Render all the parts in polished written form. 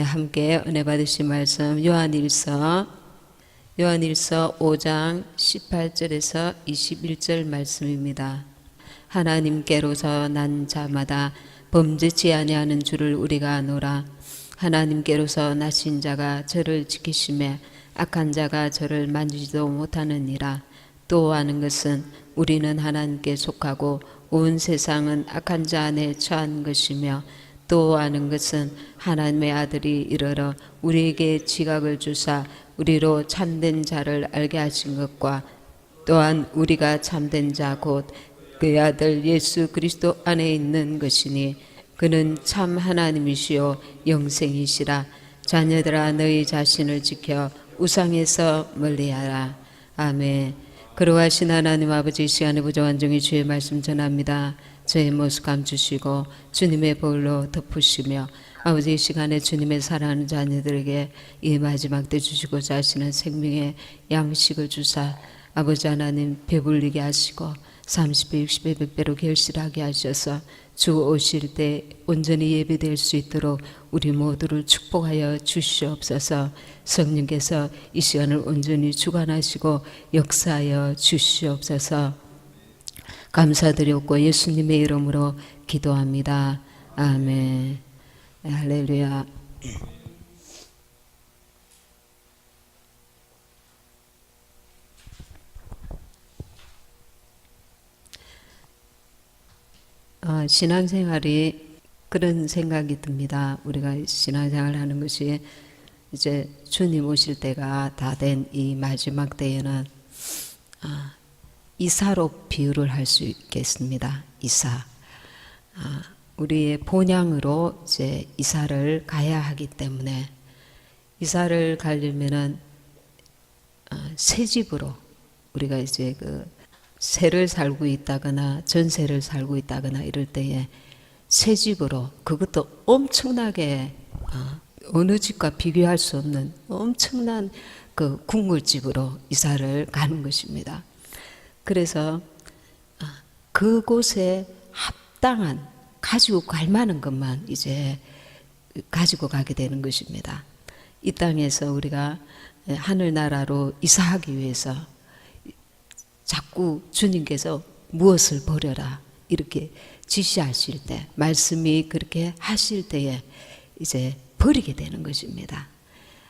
함께 은혜 받으신 말씀 요한일서 5장 18절에서 21절 말씀입니다. 하나님께로서 난 자마다 범죄치 아니하는 줄을 우리가 아노라. 하나님께로서 나신 자가 저를 지키심에 악한 자가 저를 만지지도 못하느니라. 또 아는 것은 우리는 하나님께 속하고 온 세상은 악한 자 안에 처한 것이며, 또 아는 것은 하나님의 아들이 이르러 우리에게 지각을 주사 우리로 참된 자를 알게 하신 것과, 또한 우리가 참된 자 곧 그의 아들 예수 그리스도 안에 있는 것이니, 그는 참 하나님이시요 영생이시라. 자녀들아, 너희 자신을 지켜 우상에서 멀리하라. 아멘. 그러하신 하나님 아버지, 이 시간에 부족한 중에 주의 말씀 전합니다. 저의 모습 감추시고 주님의 보혈로 덮으시며, 아버지, 이 시간에 주님의 사랑하는 자녀들에게 이 마지막 때 주시고자 하시는 생명의 양식을 주사 아버지 하나님 배불리게 하시고 30배, 60배, 100배로 결실하게 하셔서 주 오실 때 온전히 예배될 수 있도록 우리 모두를 축복하여 주시옵소서. 성령께서 이 시간을 온전히 주관하시고 역사하여 주시옵소서. 감사드렸고 예수님의 이름으로 기도합니다. 아멘. 할렐루야. 신앙생활이 그런 생각이 듭니다. 우리가 신앙생활을 하는 것이 이제 주님 오실 때가 다 된 이 마지막 때에는 이사로 비유를 할 수 있겠습니다. 이사. 우리의 본향으로 이제 이사를 가야 하기 때문에, 이사를 가려면은 새 집으로, 우리가 이제 그 세를 살고 있다거나 전세를 살고 있다거나 이럴 때에 새 집으로, 그것도 엄청나게 어느 집과 비교할 수 없는 엄청난 그 궁궐집으로 이사를 가는 것입니다. 그래서 그곳에 합당한, 가지고 갈 만한 것만 이제 가지고 가게 되는 것입니다. 이 땅에서 우리가 하늘나라로 이사하기 위해서 자꾸 주님께서 무엇을 버려라 이렇게 지시하실 때, 말씀이 그렇게 하실 때에 이제 버리게 되는 것입니다.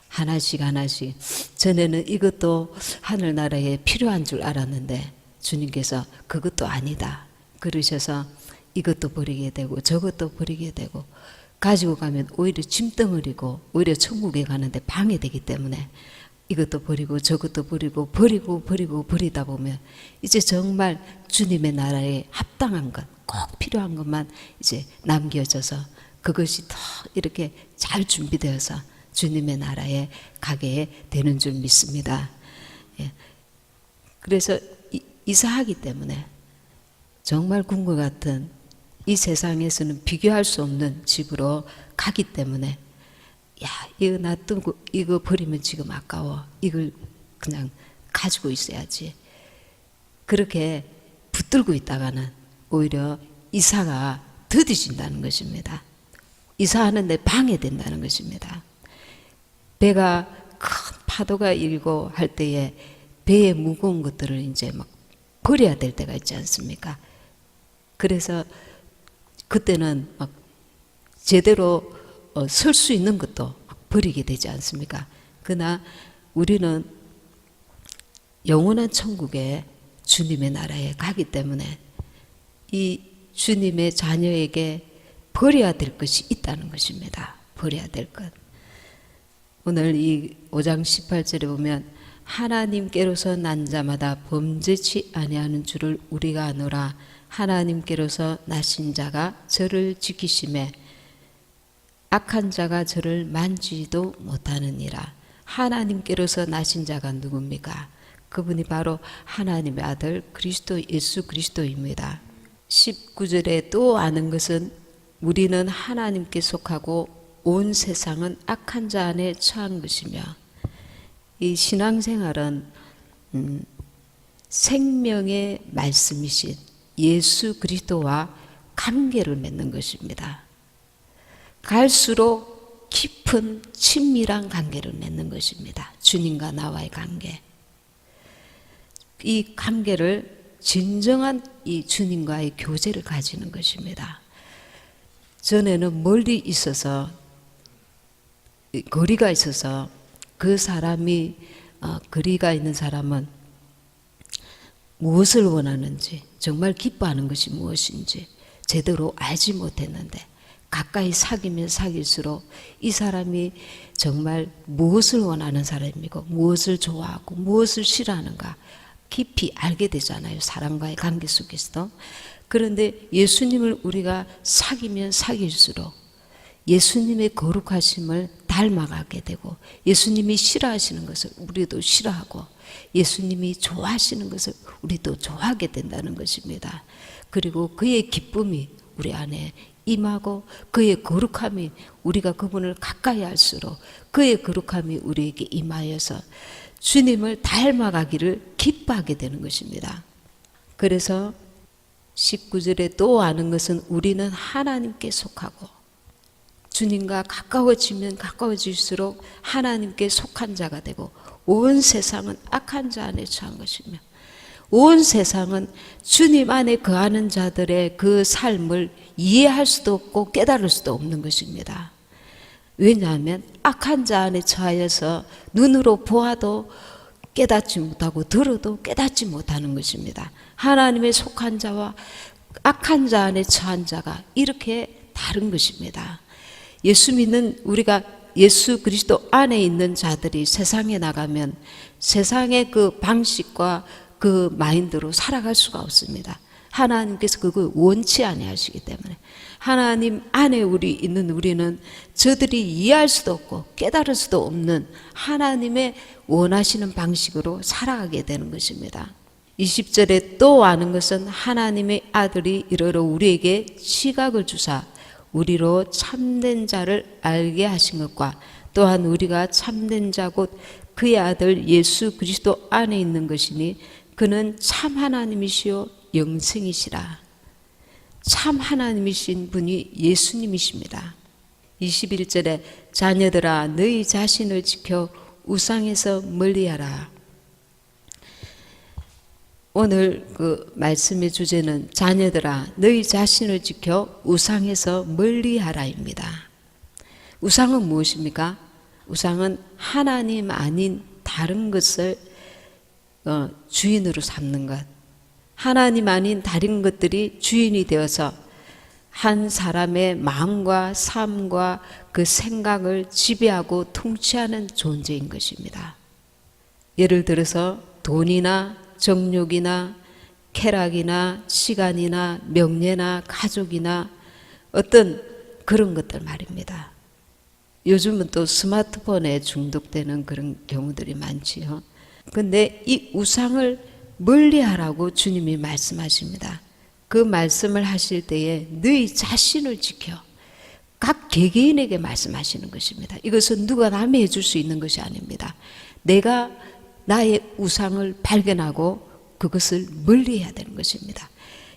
하나씩 하나씩. 전에는 이것도 하늘나라에 필요한 줄 알았는데 주님께서 그것도 아니다 그러셔서 이것도 버리게 되고 저것도 버리게 되고, 가지고 가면 오히려 짐덩어리고 오히려 천국에 가는데 방해되기 때문에 이것도 버리고 저것도 버리고 버리다 보면 이제 정말 주님의 나라에 합당한 것, 꼭 필요한 것만 이제 남겨져서 그것이 더 이렇게 잘 준비되어서 주님의 나라에 가게 되는 줄 믿습니다. 그래서 이사하기 때문에 정말 궁궐 같은 이 세상에서는 비교할 수 없는 집으로 가기 때문에, 야, 이거 놔두고 이거 버리면 지금 아까워, 이걸 그냥 가지고 있어야지, 그렇게 붙들고 있다가는 오히려 이사가 더디진다는 것입니다. 이사하는데 방해된다는 것입니다. 배가 큰 파도가 일고 할 때에 배에 무거운 것들을 이제 막 버려야 될 때가 있지 않습니까? 그래서 그때는 막 제대로 설 수 있는 것도 버리게 되지 않습니까? 그러나 우리는 영원한 천국에 주님의 나라에 가기 때문에 이 주님의 자녀에게 버려야 될 것이 있다는 것입니다. 버려야 될 것. 오늘 이 5장 18절에 보면 하나님께로서 난 자마다 범죄치 아니하는 줄을 우리가 아노라. 하나님께로서 나신 자가 저를 지키심에 악한 자가 저를 만지지도 못하느니라. 하나님께로서 나신 자가 누굽니까? 그분이 바로 하나님의 아들 그리스도 예수 그리스도입니다. 19절에 또 아는 것은 우리는 하나님께 속하고 온 세상은 악한 자 안에 처한 것이며, 이 신앙생활은 생명의 말씀이신 예수 그리스도와 관계를 맺는 것입니다. 갈수록 깊은 친밀한 관계를 맺는 것입니다. 주님과 나와의 관계. 이 관계를 진정한 이 주님과의 교제를 가지는 것입니다. 전에는 멀리 있어서 거리가 있어서 그 사람이 거리가 있는 사람은 무엇을 원하는지 정말 기뻐하는 것이 무엇인지 제대로 알지 못했는데 가까이 사귀면 사귈수록 이 사람이 정말 무엇을 원하는 사람이고 무엇을 좋아하고 무엇을 싫어하는가 깊이 알게 되잖아요. 사람과의 관계 속에서도. 그런데 예수님을 우리가 사귀면 사귈수록 예수님의 거룩하심을 닮아가게 되고 예수님이 싫어하시는 것을 우리도 싫어하고 예수님이 좋아하시는 것을 우리도 좋아하게 된다는 것입니다. 그리고 그의 기쁨이 우리 안에 임하고 그의 거룩함이 우리가 그분을 가까이 할수록 그의 거룩함이 우리에게 임하여서 주님을 닮아가기를 기뻐하게 되는 것입니다. 그래서 19절에 또 아는 것은 우리는 하나님께 속하고 주님과 가까워지면 가까워질수록 하나님께 속한 자가 되고 온 세상은 악한 자 안에 처한 것이며 온 세상은 주님 안에 거하는 자들의 그 삶을 이해할 수도 없고 깨달을 수도 없는 것입니다. 왜냐하면 악한 자 안에 처하여서 눈으로 보아도 깨닫지 못하고 들어도 깨닫지 못하는 것입니다. 하나님의 속한 자와 악한 자 안에 처한 자가 이렇게 다른 것입니다. 예수 믿는 우리가 예수 그리스도 안에 있는 자들이 세상에 나가면 세상의 그 방식과 그 마인드로 살아갈 수가 없습니다. 하나님께서 그걸 원치 아니하시기 때문에 하나님 안에 있는 우리는 저들이 이해할 수도 없고 깨달을 수도 없는 하나님의 원하시는 방식으로 살아가게 되는 것입니다. 20절에 또 아는 것은 하나님의 아들이 이러러 우리에게 시각을 주사 우리로 참된 자를 알게 하신 것과 또한 우리가 참된 자 곧 그의 아들 예수 그리스도 안에 있는 것이니 그는 참 하나님이시요 영생이시라. 참 하나님이신 분이 예수님이십니다. 21절에 자녀들아 너희 자신을 지켜 우상에서 멀리하라. 오늘 그 말씀의 주제는 자녀들아 너희 자신을 지켜 우상에서 멀리하라입니다. 우상은 무엇입니까? 우상은 하나님 아닌 다른 것을 주인으로 삼는 것, 하나님 아닌 다른 것들이 주인이 되어서 한 사람의 마음과 삶과 그 생각을 지배하고 통치하는 존재인 것입니다. 예를 들어서 돈이나 정욕이나 쾌락이나 시간이나 명예나 가족이나 어떤 그런 것들 말입니다. 요즘은 또 스마트폰에 중독되는 그런 경우들이 많지요. 근데 이 우상을 멀리하라고 주님이 말씀하십니다. 그 말씀을 하실 때에 너희 자신을 지켜 각 개개인에게 말씀하시는 것입니다. 이것은 누가 남이 해줄 수 있는 것이 아닙니다. 내가 나의 우상을 발견하고 그것을 멀리해야 되는 것입니다.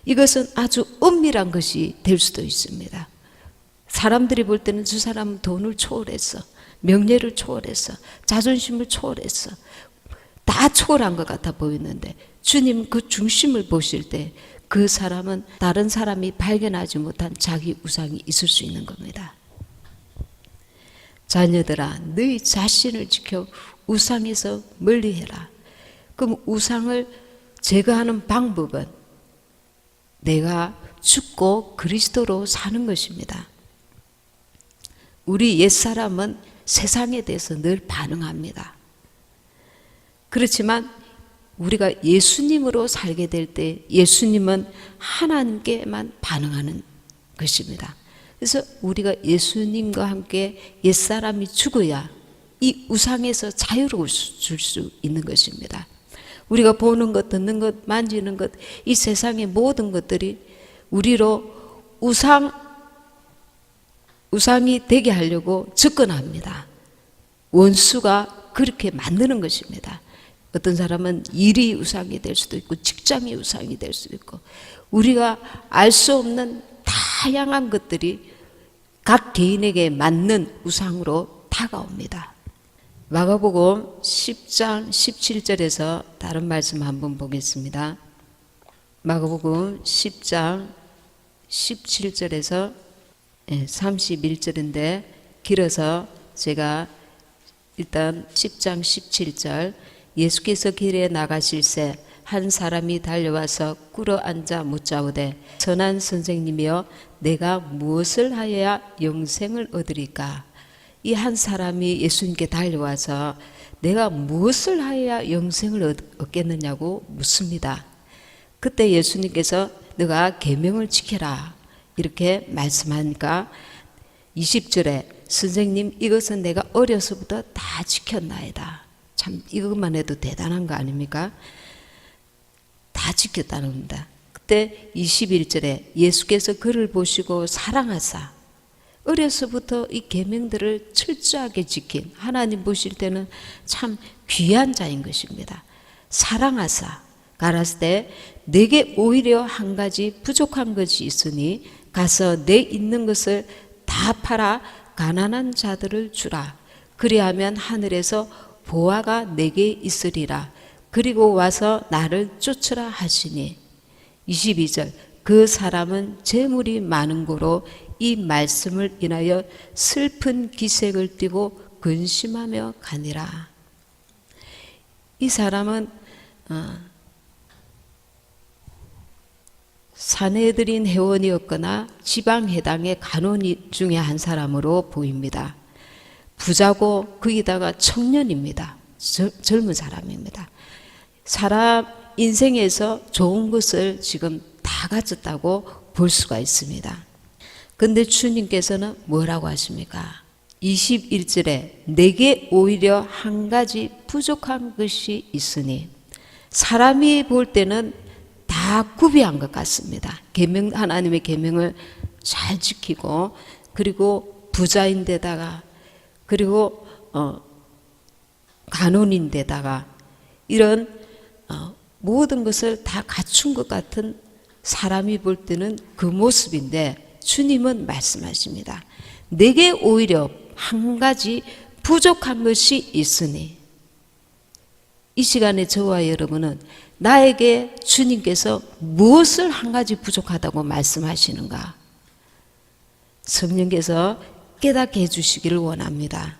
이것은 아주 엄밀한 것이 될 수도 있습니다. 사람들이 볼 때는 저 사람은 돈을 초월했어, 명예를 초월했어, 자존심을 초월했어, 다 초월한 것 같아 보이는데 주님 그 중심을 보실 때 그 사람은 다른 사람이 발견하지 못한 자기 우상이 있을 수 있는 겁니다. 자녀들아 너희 자신을 지켜 우상에서 멀리해라. 그럼 우상을 제거하는 방법은 내가 죽고 그리스도로 사는 것입니다. 우리 옛사람은 세상에 대해서 늘 반응합니다. 그렇지만 우리가 예수님으로 살게 될 때 예수님은 하나님께만 반응하는 것입니다. 그래서 우리가 예수님과 함께 옛사람이 죽어야 이 우상에서 자유로울 수 있는 것입니다. 우리가 보는 것, 듣는 것, 만지는 것, 이 세상의 모든 것들이 우리로 우상이 되게 하려고 접근합니다. 원수가 그렇게 만드는 것입니다. 어떤 사람은 일이 우상이 될 수도 있고 직장이 우상이 될 수도 있고 우리가 알 수 없는 다양한 것들이 각 개인에게 맞는 우상으로 다가옵니다. 마가복음 10장 17절에서 다른 말씀 한번 보겠습니다. 마가복음 10장 17절에서 31절인데 길어서 제가 일단 10장 17절 예수께서 길에 나가실새 한 사람이 달려와서 꿇어 앉아 묻자오되 선한 선생님이여 내가 무엇을 하여야 영생을 얻으리까? 이 한 사람이 예수님께 달려와서 내가 무엇을 하여야 영생을 얻겠느냐고 묻습니다. 그때 예수님께서 너가 계명을 지켜라 이렇게 말씀하니까 20절에 선생님 이것은 내가 어려서부터 다 지켰나이다. 참 이것만 해도 대단한 거 아닙니까? 다 지켰다는 겁니다. 그때 21절에 예수께서 그를 보시고 사랑하사 어려서부터 이 계명들을 철저하게 지킨 하나님 보실 때는 참 귀한 자인 것입니다. 사랑하사 가라스 때 내게 오히려 한 가지 부족한 것이 있으니 가서 내 있는 것을 다 팔아 가난한 자들을 주라. 그리하면 하늘에서 보화가 내게 있으리라. 그리고 와서 나를 쫓으라 하시니 22절 그 사람은 재물이 많은 고로 이 말씀을 인하여 슬픈 기색을 띠고 근심하며 가니라. 이 사람은 사내들인 회원이었거나 지방해당의 간원 중에 한 사람으로 보입니다. 부자고 거기다가 청년입니다. 젊은 사람입니다. 사람 인생에서 좋은 것을 지금 다 가졌다고 볼 수가 있습니다. 근데 주님께서는 뭐라고 하십니까? 21절에 내게 오히려 한 가지 부족한 것이 있으니 사람이 볼 때는 다 구비한 것 같습니다. 계명 하나님의 계명을 잘 지키고 그리고 부자인데다가 그리고 간원인데다가 이런 모든 것을 다 갖춘 것 같은 사람이 볼 때는 그 모습인데 주님은 말씀하십니다. 내게 오히려 한 가지 부족한 것이 있으니 이 시간에 저와 여러분은 나에게 주님께서 무엇을 한 가지 부족하다고 말씀하시는가? 성령께서 깨닫게 해주시기를 원합니다.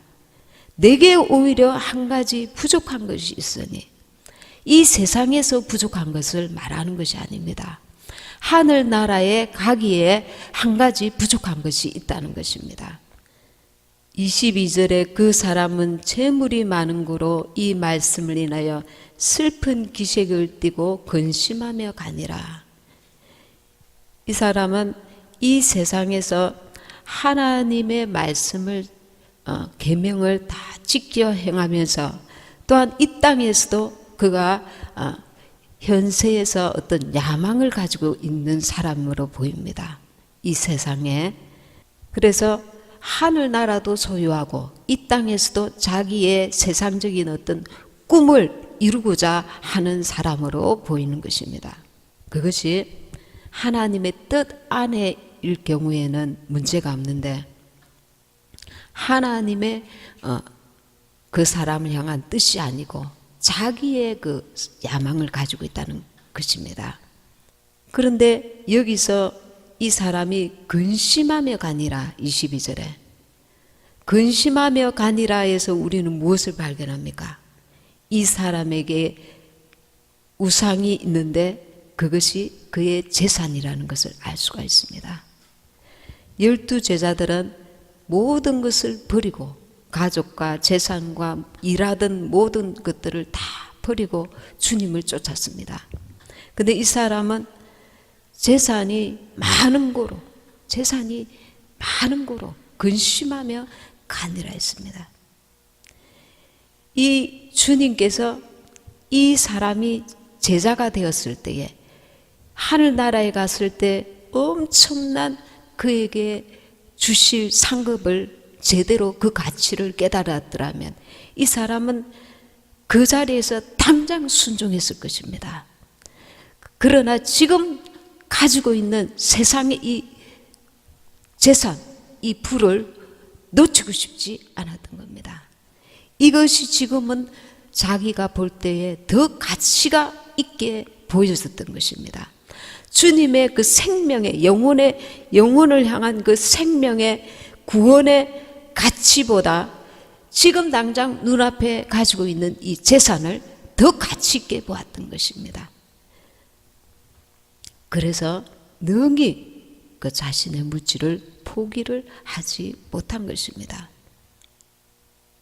내게 오히려 한 가지 부족한 것이 있으니 이 세상에서 부족한 것을 말하는 것이 아닙니다. 하늘나라에 가기에 한 가지 부족한 것이 있다는 것입니다. 22절에 그 사람은 재물이 많은 고로 이 말씀을 인하여 슬픈 기색을 띠고 근심하며 가니라. 이 사람은 이 세상에서 하나님의 말씀을 계명을 다 지켜 행하면서 또한 이 땅에서도 그가 현세에서 어떤 야망을 가지고 있는 사람으로 보입니다. 이 세상에. 그래서 하늘나라도 소유하고 이 땅에서도 자기의 세상적인 어떤 꿈을 이루고자 하는 사람으로 보이는 것입니다. 그것이 하나님의 뜻 안에일 경우에는 문제가 없는데 하나님의 그 사람을 향한 뜻이 아니고 자기의 그 야망을 가지고 있다는 것입니다. 그런데 여기서 이 사람이 근심하며 가니라 22절에 근심하며 가니라에서 우리는 무엇을 발견합니까? 이 사람에게 우상이 있는데 그것이 그의 재산이라는 것을 알 수가 있습니다. 12 제자들은 모든 것을 버리고 가족과 재산과 일하던 모든 것들을 다 버리고 주님을 쫓았습니다. 그런데 이 사람은 재산이 많은 고로 근심하며 가니라 했습니다. 이 주님께서 이 사람이 제자가 되었을 때에 하늘나라에 갔을 때 엄청난 그에게 주실 상급을 제대로 그 가치를 깨달았더라면 이 사람은 그 자리에서 당장 순종했을 것입니다. 그러나 지금 가지고 있는 세상의 이 재산 이 불을 놓치고 싶지 않았던 겁니다. 이것이 지금은 자기가 볼 때에 더 가치가 있게 보여졌던 것입니다. 주님의 그 생명의 영혼을 향한 그 생명의 구원의 가치보다 지금 당장 눈앞에 가지고 있는 이 재산을 더 가치 있게 보았던 것입니다. 그래서 능히 그 자신의 물질을 포기를 하지 못한 것입니다.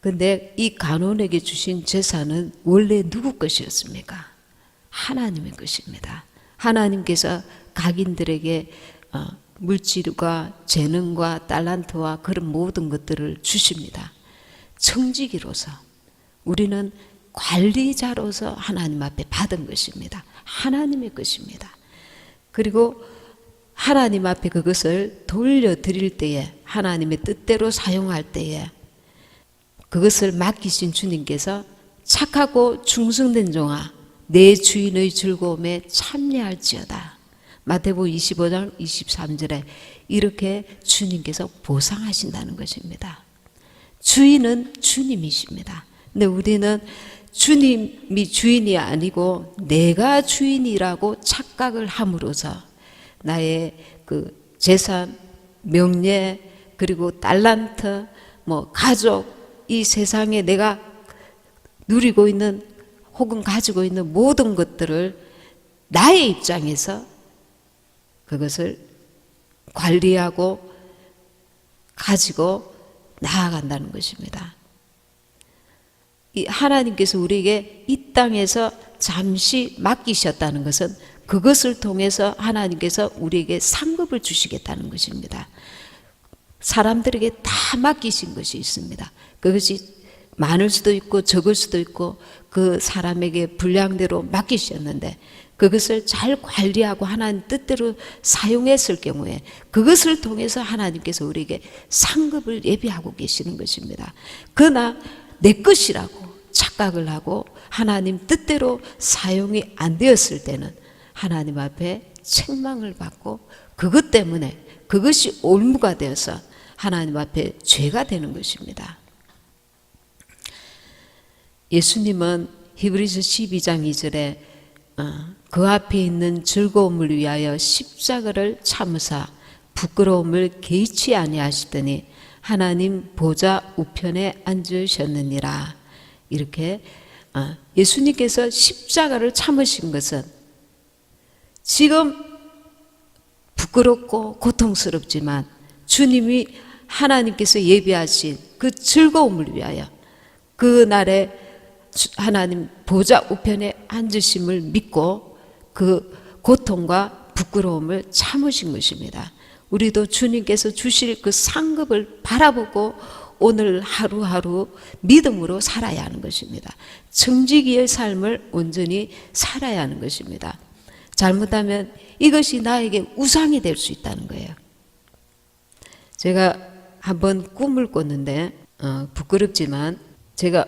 근데 이 간원에게 주신 재산은 원래 누구 것이었습니까? 하나님의 것입니다. 하나님께서 각인들에게 물질과 재능과 달란트와 그런 모든 것들을 주십니다. 청지기로서 우리는 관리자로서 하나님 앞에 받은 것입니다. 하나님의 것입니다. 그리고 하나님 앞에 그것을 돌려드릴 때에, 하나님의 뜻대로 사용할 때에 그것을 맡기신 주님께서 착하고 충성된 종아 내 주인의 즐거움에 참여할지어다. 마태복음 25장 23절에 이렇게 주님께서 보상하신다는 것입니다. 주인은 주님이십니다. 근데 우리는 주님이 주인이 아니고 내가 주인이라고 착각을 함으로써 나의 그 재산, 명예, 그리고 달란트, 가족, 이 세상에 내가 누리고 있는 혹은 가지고 있는 모든 것들을 나의 입장에서 그것을 관리하고 가지고 나아간다는 것입니다. 이 하나님께서 우리에게 이 땅에서 잠시 맡기셨다는 것은 그것을 통해서 하나님께서 우리에게 상급을 주시겠다는 것입니다. 사람들에게 다 맡기신 것이 있습니다. 그것이 많을 수도 있고 적을 수도 있고 그 사람에게 분량대로 맡기셨는데 그것을 잘 관리하고 하나님 뜻대로 사용했을 경우에 그것을 통해서 하나님께서 우리에게 상급을 예비하고 계시는 것입니다. 그러나 내 것이라고 착각을 하고 하나님 뜻대로 사용이 안 되었을 때는 하나님 앞에 책망을 받고 그것 때문에 그것이 올무가 되어서 하나님 앞에 죄가 되는 것입니다. 예수님은 히브리서 12장 2절에 그 앞에 있는 즐거움을 위하여 십자가를 참으사 부끄러움을 개의치 아니하시더니 하나님 보좌 우편에 앉으셨느니라. 이렇게 예수님께서 십자가를 참으신 것은 지금 부끄럽고 고통스럽지만 주님이 하나님께서 예비하신 그 즐거움을 위하여 그 날에 하나님 보좌 우편에 앉으심을 믿고 그 고통과 부끄러움을 참으신 것입니다. 우리도 주님께서 주실 그 상급을 바라보고 오늘 하루하루 믿음으로 살아야 하는 것입니다. 청지기의 삶을 온전히 살아야 하는 것입니다. 잘못하면 이것이 나에게 우상이 될 수 있다는 거예요. 제가 한번 꿈을 꿨는데 부끄럽지만 제가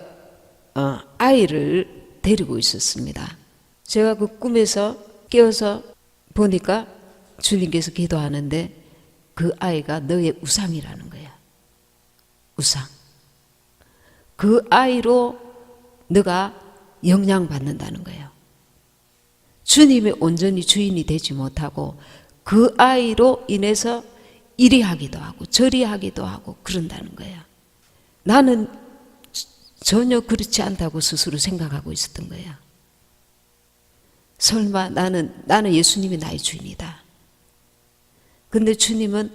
아이를 데리고 있었습니다. 제가 그 꿈에서 깨어서 보니까 주님께서 기도하는데 그 아이가 너의 우상이라는 거야. 우상. 그 아이로 너가 영향받는다는 거예요. 주님이 온전히 주인이 되지 못하고 그 아이로 인해서 이리 하기도 하고 저리 하기도 하고 그런다는 거예요. 나는 전혀 그렇지 않다고 스스로 생각하고 있었던 거예요. 설마 나는 예수님이 나의 주인이다. 근데 주님은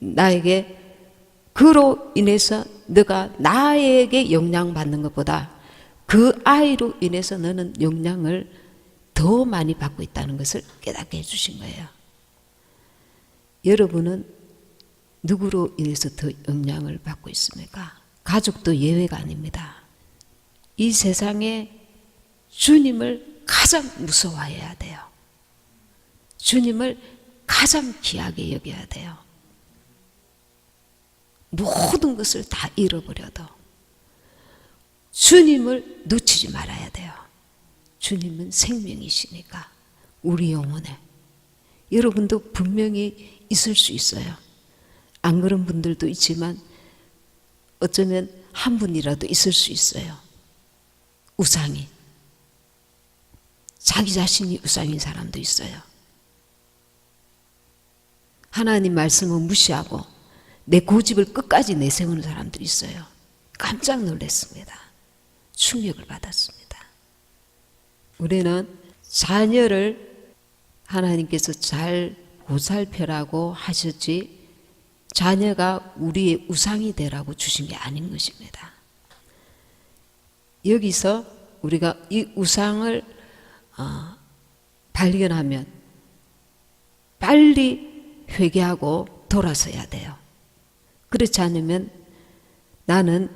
나에게 그로 인해서 너가 나에게 영향받는 것보다 그 아이로 인해서 너는 영향을 더 많이 받고 있다는 것을 깨닫게 해주신 거예요. 여러분은 누구로 인해서 더 영향을 받고 있습니까? 가족도 예외가 아닙니다. 이 세상에 주님을 가장 무서워해야 돼요. 주님을 가장 귀하게 여겨야 돼요. 모든 것을 다 잃어버려도 주님을 놓치지 말아야 돼요. 주님은 생명이시니까 우리 영혼에. 여러분도 분명히 있을 수 있어요. 안 그런 분들도 있지만 어쩌면 한 분이라도 있을 수 있어요. 우상이. 자기 자신이 우상인 사람도 있어요. 하나님 말씀을 무시하고 내 고집을 끝까지 내세우는 사람도 있어요. 깜짝 놀랐습니다. 충격을 받았습니다. 우리는 자녀를 하나님께서 잘 보살펴라고 하셨지 자녀가 우리의 우상이 되라고 주신 게 아닌 것입니다. 여기서 우리가 이 우상을 발견하면 빨리 회개하고 돌아서야 돼요. 그렇지 않으면 나는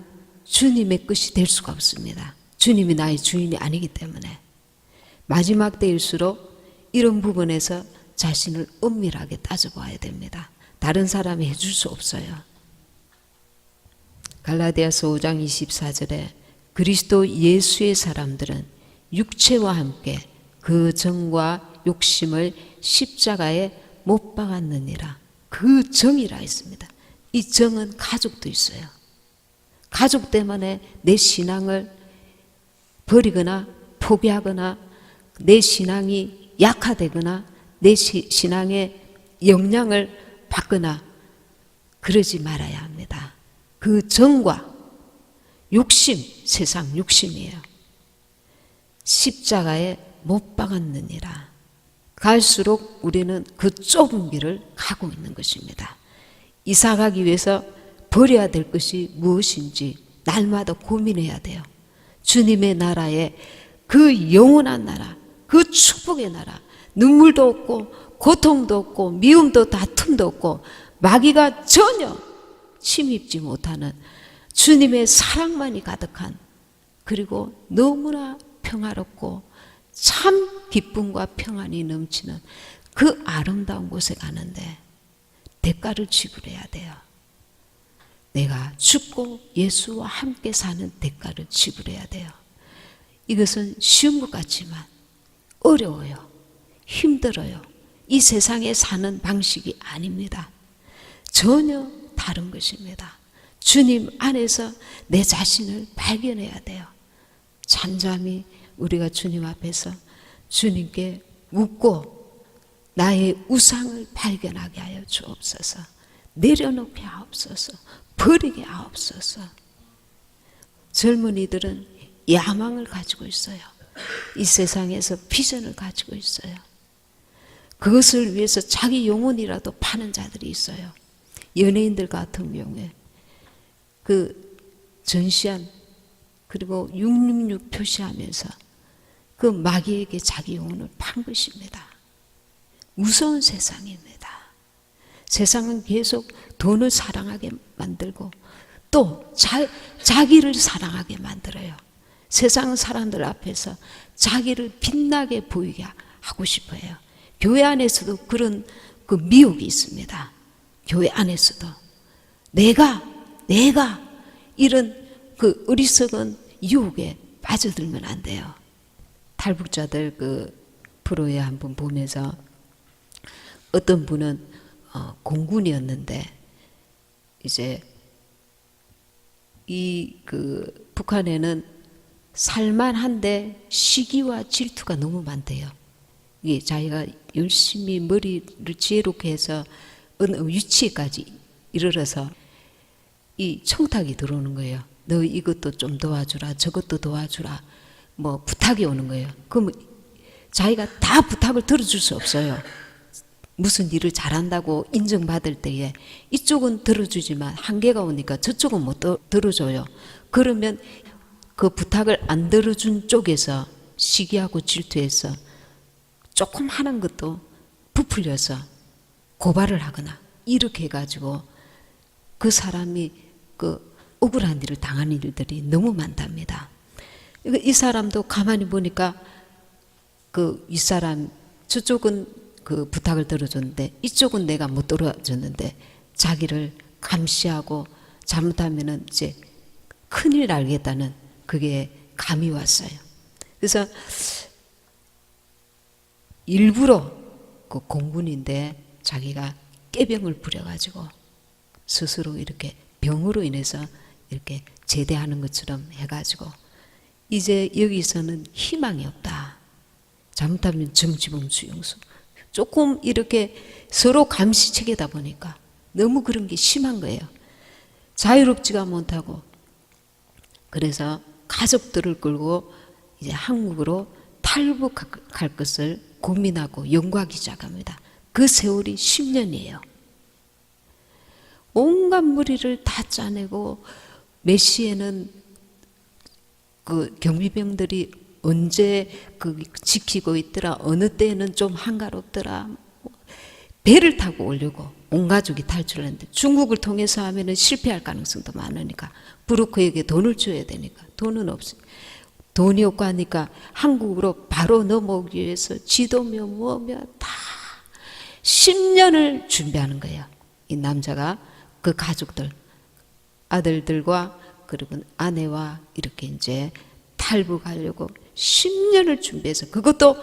주님의 것이 될 수가 없습니다. 주님이 나의 주인이 아니기 때문에 마지막 때일수록 이런 부분에서 자신을 엄밀하게 따져봐야 됩니다. 다른 사람이 해줄 수 없어요. 갈라디아서 5장 24절에 그리스도 예수의 사람들은 육체와 함께 그 정과 욕심을 십자가에 못 박았느니라. 그 정이라 했습니다. 이 정은 가족도 있어요. 가족 때문에 내 신앙을 버리거나 포기하거나 내 신앙이 약화되거나 내 신앙의 영향을 받거나 그러지 말아야 합니다. 그 정과 욕심, 세상 욕심이에요. 십자가에 못 박았느니라. 갈수록 우리는 그 좁은 길을 가고 있는 것입니다. 이사 가기 위해서 버려야 될 것이 무엇인지 날마다 고민해야 돼요. 주님의 나라에 그 영원한 나라, 그 축복의 나라, 눈물도 없고 고통도 없고 미움도 다툼도 없고 마귀가 전혀 침입지 못하는 주님의 사랑만이 가득한 그리고 너무나 평화롭고 참 기쁨과 평안이 넘치는 그 아름다운 곳에 가는데 대가를 지불해야 돼요. 내가 죽고 예수와 함께 사는 대가를 지불해야 돼요. 이것은 쉬운 것 같지만 어려워요. 힘들어요. 이 세상에 사는 방식이 아닙니다. 전혀 다른 것입니다. 주님 안에서 내 자신을 발견해야 돼요. 잠잠히 우리가 주님 앞에서 주님께 묻고 나의 우상을 발견하게 하여 주옵소서. 내려놓게 하옵소서. 버리게 하옵소서. 젊은이들은 야망을 가지고 있어요. 이 세상에서 비전을 가지고 있어요. 그것을 위해서 자기 영혼이라도 파는 자들이 있어요. 연예인들 같은 경우에 그 전시한 그리고 666 표시하면서 그 마귀에게 자기 영혼을 판 것입니다. 무서운 세상입니다. 세상은 계속 돈을 사랑하게 만들고 또 자기를 사랑하게 만들어요. 세상 사람들 앞에서 자기를 빛나게 보이게 하고 싶어요. 교회 안에서도 그런 그 미혹이 있습니다. 교회 안에서도 내가 이런 그 어리석은 유혹에 빠져들면 안 돼요. 탈북자들 그 프로에 한번 보면서 어떤 분은 공군이었는데 이제 이 그 북한에는 살만한데 시기와 질투가 너무 많대요. 이게 자기가 열심히 머리를 지혜롭게 해서 어느 위치까지 이르러서 이 청탁이 들어오는 거예요. 너 이것도 좀 도와주라, 저것도 도와주라, 뭐 부탁이 오는 거예요. 그럼 자기가 다 부탁을 들어줄 수 없어요. 무슨 일을 잘한다고 인정받을 때에 이쪽은 들어주지만 한계가 오니까 저쪽은 못 들어줘요. 그러면 그 부탁을 안 들어준 쪽에서 시기하고 질투해서 조금 하는 것도 부풀려서 고발을 하거나 이렇게 해가지고 그 사람이 그 억울한 일을 당하는 일들이 너무 많답니다. 이 사람도 가만히 보니까 그 윗사람 저쪽은 그 부탁을 들어줬는데 이쪽은 내가 못 들어줬는데 자기를 감시하고 잘못하면은 이제 큰일 날겠다는 그게 감이 왔어요. 그래서 일부러 그 공군인데 자기가 깨병을 부려가지고 스스로 이렇게 병으로 인해서 이렇게 제대하는 것처럼 해가지고 이제 여기서는 희망이 없다. 잘못하면 정지범 수용소. 조금 이렇게 서로 감시체계다 보니까 너무 그런 게 심한 거예요. 자유롭지가 못하고 그래서 가족들을 끌고 이제 한국으로 탈북할 것을 고민하고 연구하기 시작합니다. 그 세월이 10년이에요. 온갖 무리를 다 짜내고 몇 시에는 그 경비병들이 언제 그 지키고 있더라, 어느 때에는 좀 한가롭더라. 배를 타고 오려고 온 가족이 탈출했는데 중국을 통해서 하면은 실패할 가능성도 많으니까 브로커에게 돈을 줘야 되니까 돈은 없어요. 돈이 없고 하니까 한국으로 바로 넘어오기 위해서 지도며 뭐며 다 10년을 준비하는 거예요. 이 남자가 그 가족들, 아들들과 그리고 아내와 이렇게 이제 탈북하려고 10년을 준비해서 그것도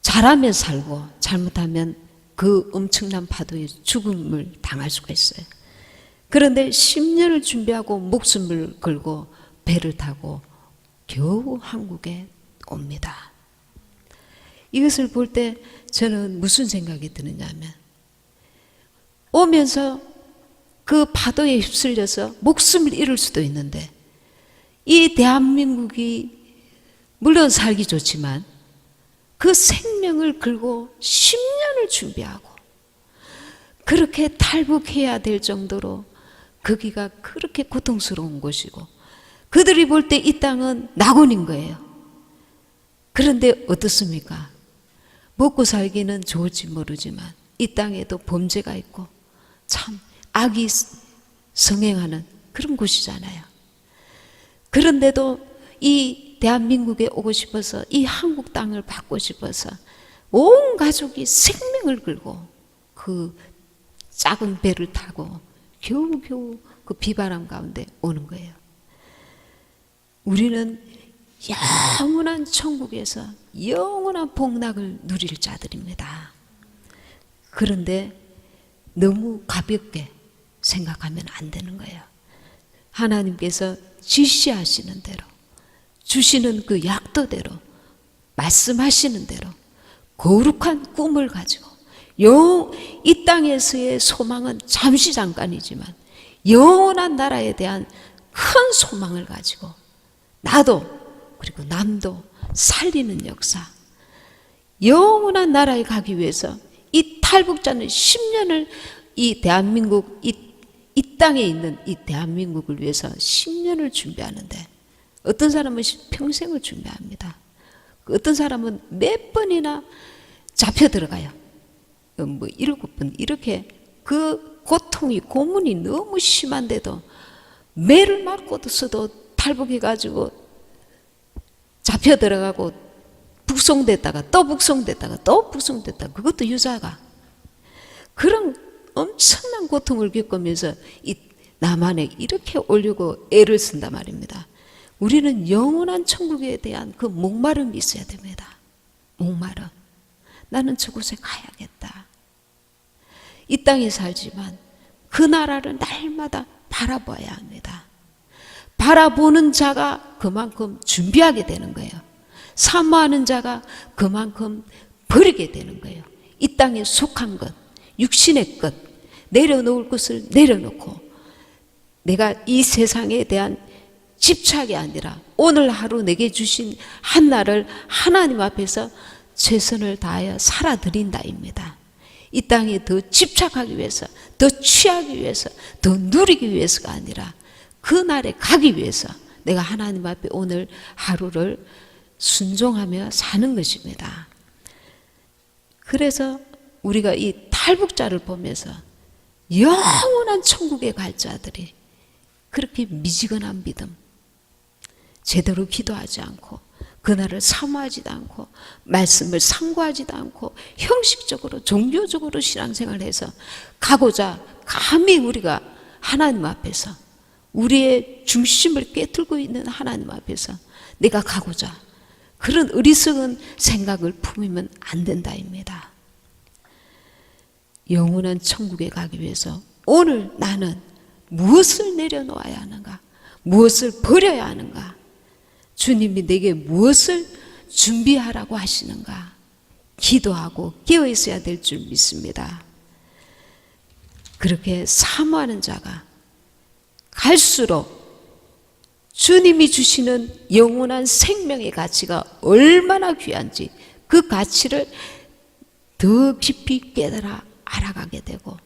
잘하면 살고 잘못하면 그 엄청난 파도에 죽음을 당할 수가 있어요. 그런데 10년을 준비하고 목숨을 걸고 배를 타고 겨우 한국에 옵니다. 이것을 볼 때 저는 무슨 생각이 드느냐면 오면서 그 파도에 휩쓸려서 목숨을 잃을 수도 있는데 이 대한민국이 물론 살기 좋지만 그 생명을 걸고 10년을 준비하고 그렇게 탈북해야 될 정도로 거기가 그렇게 고통스러운 곳이고 그들이 볼 때 이 땅은 낙원인 거예요. 그런데 어떻습니까? 먹고 살기는 좋을지 모르지만 이 땅에도 범죄가 있고 참 악이 성행하는 그런 곳이잖아요. 그런데도 이 대한민국에 오고 싶어서 이 한국 땅을 받고 싶어서 온 가족이 생명을 걸고 그 작은 배를 타고 겨우겨우 그 비바람 가운데 오는 거예요. 우리는 영원한 천국에서 영원한 복락을 누릴 자들입니다. 그런데 너무 가볍게 생각하면 안 되는 거예요. 하나님께서 지시하시는 대로 주시는 그 약도대로 말씀하시는 대로 거룩한 꿈을 가지고 이 땅에서의 소망은 잠시 잠깐이지만 영원한 나라에 대한 큰 소망을 가지고 나도 그리고 남도 살리는 역사, 영원한 나라에 가기 위해서 이 탈북자는 10년을 이 대한민국 이 땅에 있는 이 대한민국을 위해서 10년을 준비하는데 어떤 사람은 평생을 준비합니다. 어떤 사람은 몇 번이나 잡혀 들어가요. 뭐 7번 이렇게 그 고통이 고문이 너무 심한데도 매를 맞고서도 탈북해가지고 잡혀 들어가고 북송됐다가 또 북송됐다가 또 북송됐다가 그것도 유자가 그런 엄청난 고통을 겪으면서 이 남한에 이렇게 오려고 애를 쓴단 말입니다. 우리는 영원한 천국에 대한 그 목마름이 있어야 됩니다. 목마름. 나는 저곳에 가야겠다. 이 땅에 살지만 그 나라를 날마다 바라봐야 합니다. 바라보는 자가 그만큼 준비하게 되는 거예요. 사모하는 자가 그만큼 버리게 되는 거예요. 이 땅에 속한 것, 육신의 것, 내려놓을 것을 내려놓고 내가 이 세상에 대한 집착이 아니라 오늘 하루 내게 주신 한날을 하나님 앞에서 최선을 다하여 살아드린다입니다. 이 땅에 더 집착하기 위해서, 더 취하기 위해서, 더 누리기 위해서가 아니라 그 날에 가기 위해서 내가 하나님 앞에 오늘 하루를 순종하며 사는 것입니다. 그래서 우리가 이 탈북자를 보면서 영원한 천국에 갈 자들이 그렇게 미지근한 믿음, 제대로 기도하지 않고 그날을 사모하지도 않고 말씀을 상고하지도 않고 형식적으로 종교적으로 신앙생활을 해서 가고자 감히 우리가 하나님 앞에서 우리의 중심을 깨뜨리고 있는 하나님 앞에서 내가 가고자 그런 어리석은 생각을 품으면 안 된다입니다. 영원한 천국에 가기 위해서 오늘 나는 무엇을 내려놓아야 하는가? 무엇을 버려야 하는가? 주님이 내게 무엇을 준비하라고 하시는가? 기도하고 깨어 있어야 될 줄 믿습니다. 그렇게 사모하는 자가 갈수록 주님이 주시는 영원한 생명의 가치가 얼마나 귀한지 그 가치를 더 깊이 깨달아 알아가게 되고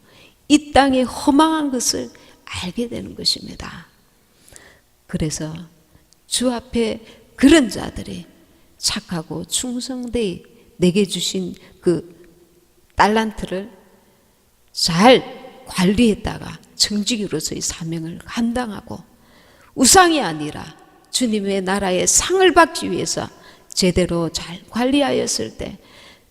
이 땅의 허망한 것을 알게 되는 것입니다. 그래서 주 앞에 그런 자들이 착하고 충성되이 내게 주신 그 달란트를 잘 관리했다가 청지기로서의 사명을 감당하고 우상이 아니라 주님의 나라의 상을 받기 위해서 제대로 잘 관리하였을 때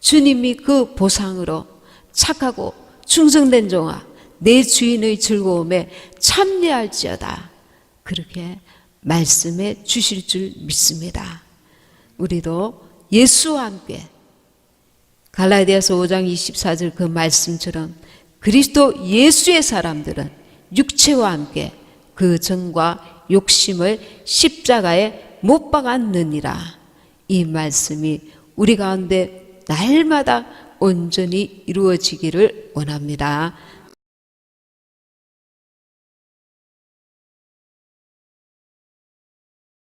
주님이 그 보상으로 착하고 충성된 종아 내 주인의 즐거움에 참여할지어다 그렇게 말씀해 주실 줄 믿습니다. 우리도 예수와 함께 갈라디아서 5장 24절 그 말씀처럼 그리스도 예수의 사람들은 육체와 함께 그 정과 욕심을 십자가에 못 박았느니라. 이 말씀이 우리 가운데 날마다 온전히 이루어지기를 원합니다.